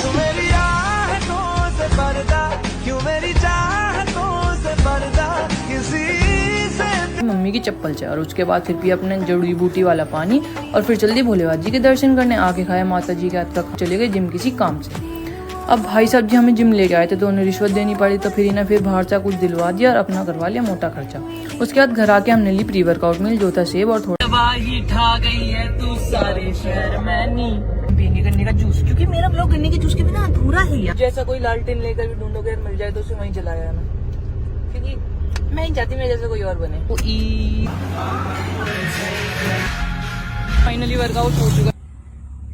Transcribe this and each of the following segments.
मेरी आहटों से पर्दा क्यों, मेरी चाहतों से पर्दा किसी से। तबाही ठा गई है तू सारे शहर में नी पीने गन्ने का जूस, क्योंकि मेरा ब्लॉग गन्ने के जूस के बिना अधूरा है यार। जैसा कोई लालटेन लेकर भी ढूंढोगे मिल जाए तो उसे वहीं जलाया ना, क्योंकि मैं नहीं चाहती मेरे जैसा कोई और बने। फाइनली वर्कआउट हो चुका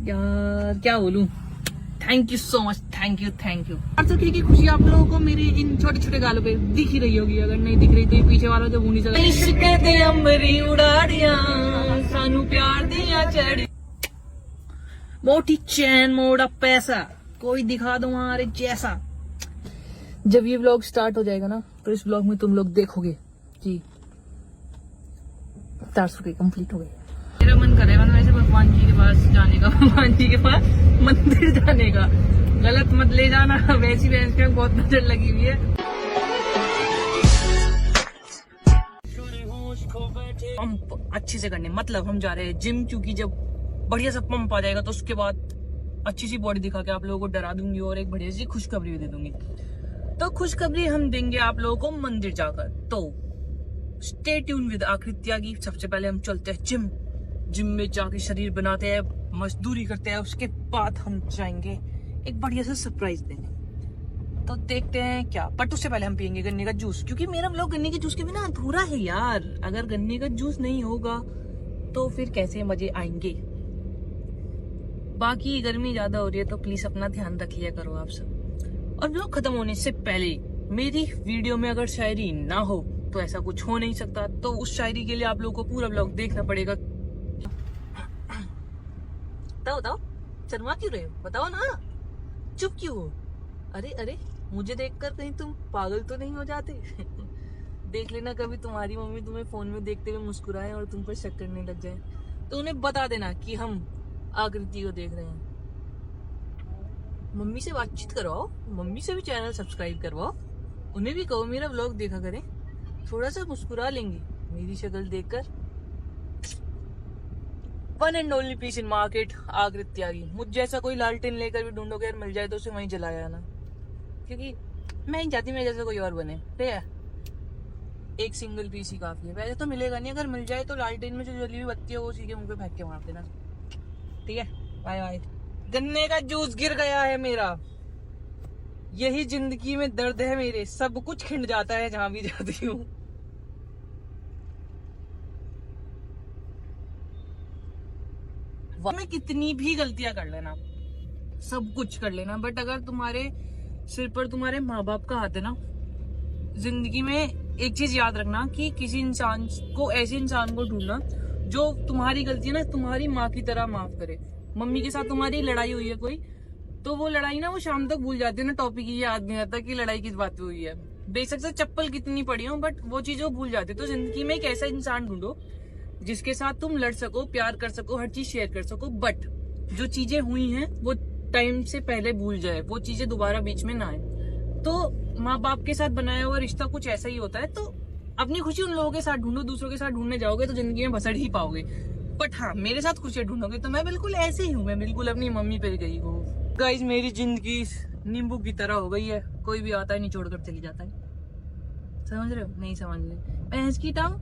यार, क्या बोलूं। Thank you so much, thank you thank you. आप सबकी की खुशी आप लोगों को मेरे इन छोटे छोटे गालों पे दिख ही रही होगी, अगर नहीं दिख रही तो ये पीछे वाला जो भूनी चला सानू प्यार दिया चढ़ी मोटी चैन मोड़ा पैसा कोई दिखा दो हमारे जैसा। जब ये व्लॉग स्टार्ट हो जाएगा ना तो इस व्लॉग में तुम लोग देखोगे कि 400 के कंप्लीट हो गए। मेरा मन करेगा ना वैसे भगवान जी के पास जाने का, भगवान जी के पास मंदिर जाने का। गलत मत ले जाना, वैसी भैंस में बहुत नजर लगी हुई है। पंप अच्छे से करने मतलब हम जा रहे हैं जिम, क्योंकि जब बढ़िया सा पंप आ जाएगा तो उसके बाद अच्छी सी बॉडी दिखा के आप लोगों को डरा दूंगी और एक बढ़िया सी खुशखबरी भी दे दूंगी। तो खुशखबरी हम देंगे आप लोगों को मंदिर जाकर, तो स्टे ट्यून विद आकृति त्यागी। सबसे पहले हम चलते हैं जिम, जिम में जाके शरीर बनाते हैं, मजदूरी करते हैं, उसके बाद हम जाएंगे एक बढ़िया सा सरप्राइज देने। तो देखते हैं क्या, बट उससे पहले हम पियेंगे गन्ने का जूस, क्योंकि मेरा व्लॉग गन्ने के जूस के बिना अधूरा है यार। अगर गन्ने का जूस नहीं होगा तो फिर कैसे मजे आएंगे। बाकी गर्मी ज्यादा हो रही है तो प्लीज अपना ध्यान रख लिया करो आप सब। और व्लॉग खत्म होने से पहले मेरी वीडियो में अगर शायरी ना हो तो ऐसा कुछ हो नहीं सकता, तो उस शायरी के लिए आप लोगों को पूरा व्लॉग देखना पड़ेगा। बताओ शर्मा क्यों रहे हो, बताओ ना, चुप क्यों हो। अरे अरे मुझे देखकर कहीं तुम पागल तो नहीं हो जाते। देख लेना कभी तुम्हारी मम्मी तुम्हें फोन में देखते हुए मुस्कुराए और तुम पर शक करने लग जाए, तो उन्हें बता देना कि हम आकृति को देख रहे हैं। मम्मी से बातचीत करवाओ, मम्मी से भी चैनल सब्सक्राइब करवाओ, उन्हें भी कहो मेरा व्लॉग देखा करें, थोड़ा सा मुस्कुरा लेंगे मेरी शक्ल देखकर। One and only piece in market Akriti Tyagi. मुझ जैसा कोई लालटेन लेकर भी ढूंढोगे मिल जाए तो उसे वहीं जलाया ना, क्योंकि मैं नहीं चाहती मेरे जैसा कोई और बने। ठीक है, एक सिंगल पीस ही काफी है। वैसे तो मिलेगा नहीं, अगर मिल जाए तो लालटेन में जो जली हुई बत्ती है वो उसी के मुंह पे फेंक के मार देना। ठीक है, बाय बाय। गन्ने का जूस गिर गया है मेरा, यही जिंदगी में दर्द है मेरे, सब कुछ खिंड जाता है जहां भी जाती हूँ। में कितनी भी गलतियां कर लेना, सब कुछ कर लेना, बट अगर तुम्हारे सिर पर तुम्हारे माँ बाप का हाथ है ना, जिंदगी में एक चीज याद रखना कि किसी इंसान को, ऐसे इंसान को ढूंढना जो तुम्हारी गलती है ना तुम्हारी माँ की तरह माफ करे। मम्मी के साथ तुम्हारी लड़ाई हुई है कोई, तो वो लड़ाई ना वो शाम तक भूल जाते हैं ना, टॉपिक ही याद नहीं आता कि लड़ाई किस बात पे हुई है। बेशक से चप्पल कितनी पड़ी हो बट वो चीज वो भूल जाते। तो जिंदगी में एक ऐसा इंसान ढूंढो जिसके साथ तुम लड़ सको, प्यार कर सको, हर चीज शेयर कर सको, बट जो चीजें हुई हैं वो टाइम से पहले भूल जाए, वो चीजें दोबारा बीच में ना आए। तो माँ बाप के साथ बनाया हुआ रिश्ता कुछ ऐसा ही होता है। तो अपनी खुशी उन लोगों के साथ ढूंढो, दूसरों के साथ ढूंढने जाओगे तो जिंदगी में भसड़ ही पाओगे। बट हाँ, मेरे साथ खुशियां ढूंढोगे तो मैं बिल्कुल ऐसे ही हूँ, मैं बिल्कुल अपनी मम्मी पे गई हूँ। गाइस मेरी जिंदगी नींबू की तरह हो गई है, कोई भी आता है नहीं छोड़कर चली जाता है। समझ रहे हो? नहीं समझ रहे। भैंस की टांग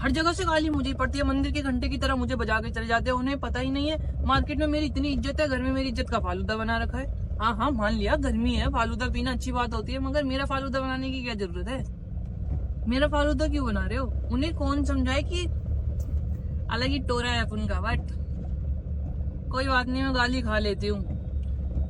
हर जगह से गाली मुझे पड़ती है, मंदिर के घंटे की तरह मुझे बजा के चले जाते हैं। उन्हें पता ही नहीं है मार्केट में मेरी इतनी इज्जत है, घर में मेरी इज्जत का फालूदा बना रखा है। हाँ मान लिया गर्मी है, फालूदा पीना अच्छी बात होती है, मगर मेरा फालूदा बनाने की क्या जरूरत है? मेरा फालूदा क्यों बना रहे हो? उन्हें कौन समझाए कि अलग ही टोरा है अपन का। बट कोई बात नहीं, मैं गाली खा लेती हूँ,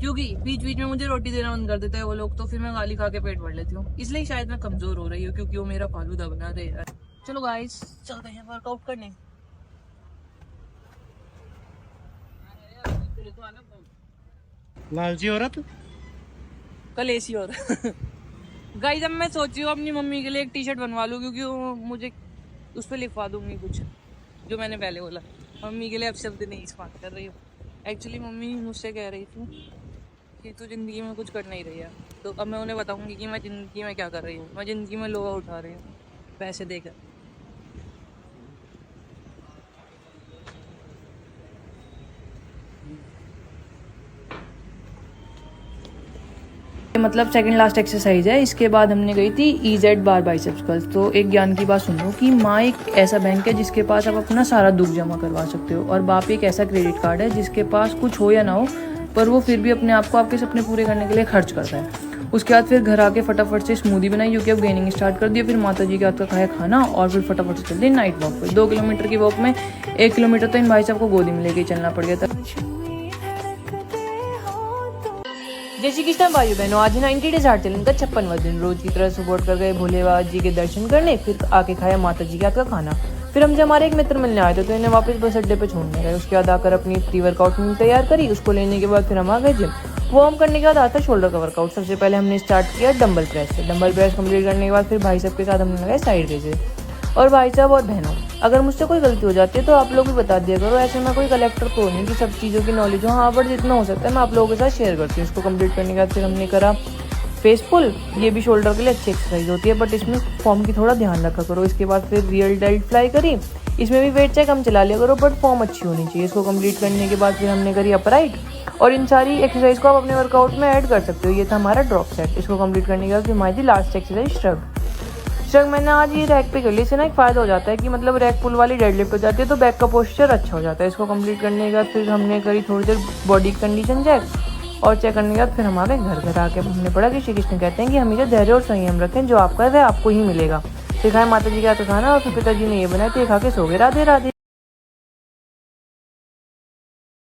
क्योंकि बीच बीच में मुझे रोटी देना बंद कर देते हैं वो लोग, तो फिर मैं गाली खा के पेट भर लेती हूँ। इसलिए शायद मैं कमजोर हो रही हूँ, क्योंकि वो मेरा फालूदा बना रहे हैं। चलो गाइस चलते हैं वर्कआउट करने। लालची औरत कल ऐसी और गाइस अब मैं सोच रही हूँ अपनी मम्मी के लिए एक टी शर्ट बनवा लूँ, क्योंकि वो मुझे उस पर लिखवा दूंगी कुछ जो मैंने पहले बोला। मम्मी के लिए अब शब्द नहीं इस्तेमाल कर रही हूँ। एक्चुअली मम्मी मुझसे कह रही थी कि तू जिंदगी में कुछ कर नहीं रही है, तो अब मैं उन्हें बताऊंगी कि मैं जिंदगी में क्या कर रही हूँ। मैं जिंदगी में लोहा उठा रही हूँ पैसे देकर। मतलब सेकंड लास्ट एक्सरसाइज है। इसके बाद हमने गई थी EZ बार बाइसेप्स कर्ल्स। तो एक ज्ञान की बात सुनो कि माँ एक ऐसा बैंक है जिसके पास आप अपना सारा दुख जमा करवा सकते हो, और बाप एक ऐसा क्रेडिट कार्ड है जिसके पास कुछ हो या ना हो पर वो फिर भी अपने आप को आपके सपने पूरे करने के लिए खर्च करता है। उसके बाद फिर घर आके फटाफट से स्मूदी बनाई, क्योंकि अब गेनिंग स्टार्ट कर दिया। फिर माता जी के हाथ का खाया खाना, और फिर फटाफट से चल दी नाइट वॉक पे। 2 किलोमीटर की वॉक में 1 किलोमीटर तो इन भाई साहब को गोदी में लेके चलना पड़ गया था। जय श्री कृष्ण भाइयों बहनों, आज 90 डेज आर्ट चैलेंज का 56वां दिन। रोज की तरह सुबह कर गए भोले बाबा जी के दर्शन करने, फिर आके खाया माता जी के हाथ का खाना। फिर हमसे हमारे एक मित्र मिलने आए थे, तो इन्हें वापस बस अड्डे पे छोड़ने गए। उसके बाद आकर अपनी प्री वर्कआउट मील तैयार करी। उसको लेने के बाद फिर हम आ गए जिम। वो हम करने के बाद आता शोल्डर का वर्कआउट। सबसे पहले हमने स्टार्ट किया डंबल प्रेस से। डंबल प्रेस कंप्लीट करने के बाद फिर भाई साहब के साथ हमने लगाए साइड रेजेस। और भाई साहब और बहनों, अगर मुझसे कोई गलती हो जाती है तो आप लोग भी बता दिया करो। ऐसे मैं कोई कलेक्टर तो नहीं कि सब चीज़ों की नॉलेज हो, हाँ, बट जितना हो सकता है मैं आप लोगों के साथ शेयर करती हूँ। इसको कंप्लीट करने के बाद फिर हमने करा फेस पुल। ये भी शोल्डर के लिए अच्छी एक्सरसाइज होती है, बट इसमें फॉर्म की थोड़ा ध्यान रखा करो। इसके बाद फिर रियल डेल्ट फ्लाई करी। इसमें भी वेट चेक हम चला लिया करो, बट फॉर्म अच्छी होनी चाहिए। इसको कंप्लीट करने के बाद फिर हमने करी अपराइट। और इन सारी एक्सरसाइज को आप अपने वर्कआउट में ऐड कर सकते हो। ये था हमारा ड्रॉप सेट। इसको कंप्लीट करने के बाद फिर हमारी लास्ट एक्सरसाइज श्रग मैंने आज ये रैक पे कर ली। इससे ना एक फ़ायदा हो जाता है कि मतलब रैक पुल वाली डेडलिफ्ट हो जाती है, तो बैक का पोस्चर अच्छा हो जाता है। इसको कंप्लीट करने के बाद फिर हमने करी थोड़ी देर बॉडी कंडीशन चेक। और चेक करने के बाद फिर हम आ गए घर आके हमने पढ़ा कि श्री कृष्ण कहते हैं कि हमेशा धैर्य और संयम रखें, जो आपका है वह आपको ही मिलेगा। फिर खाए माता जी का खाना, और फिर पिताजी ने ये बनाया तो ये खा के सो गए। राधे राधे।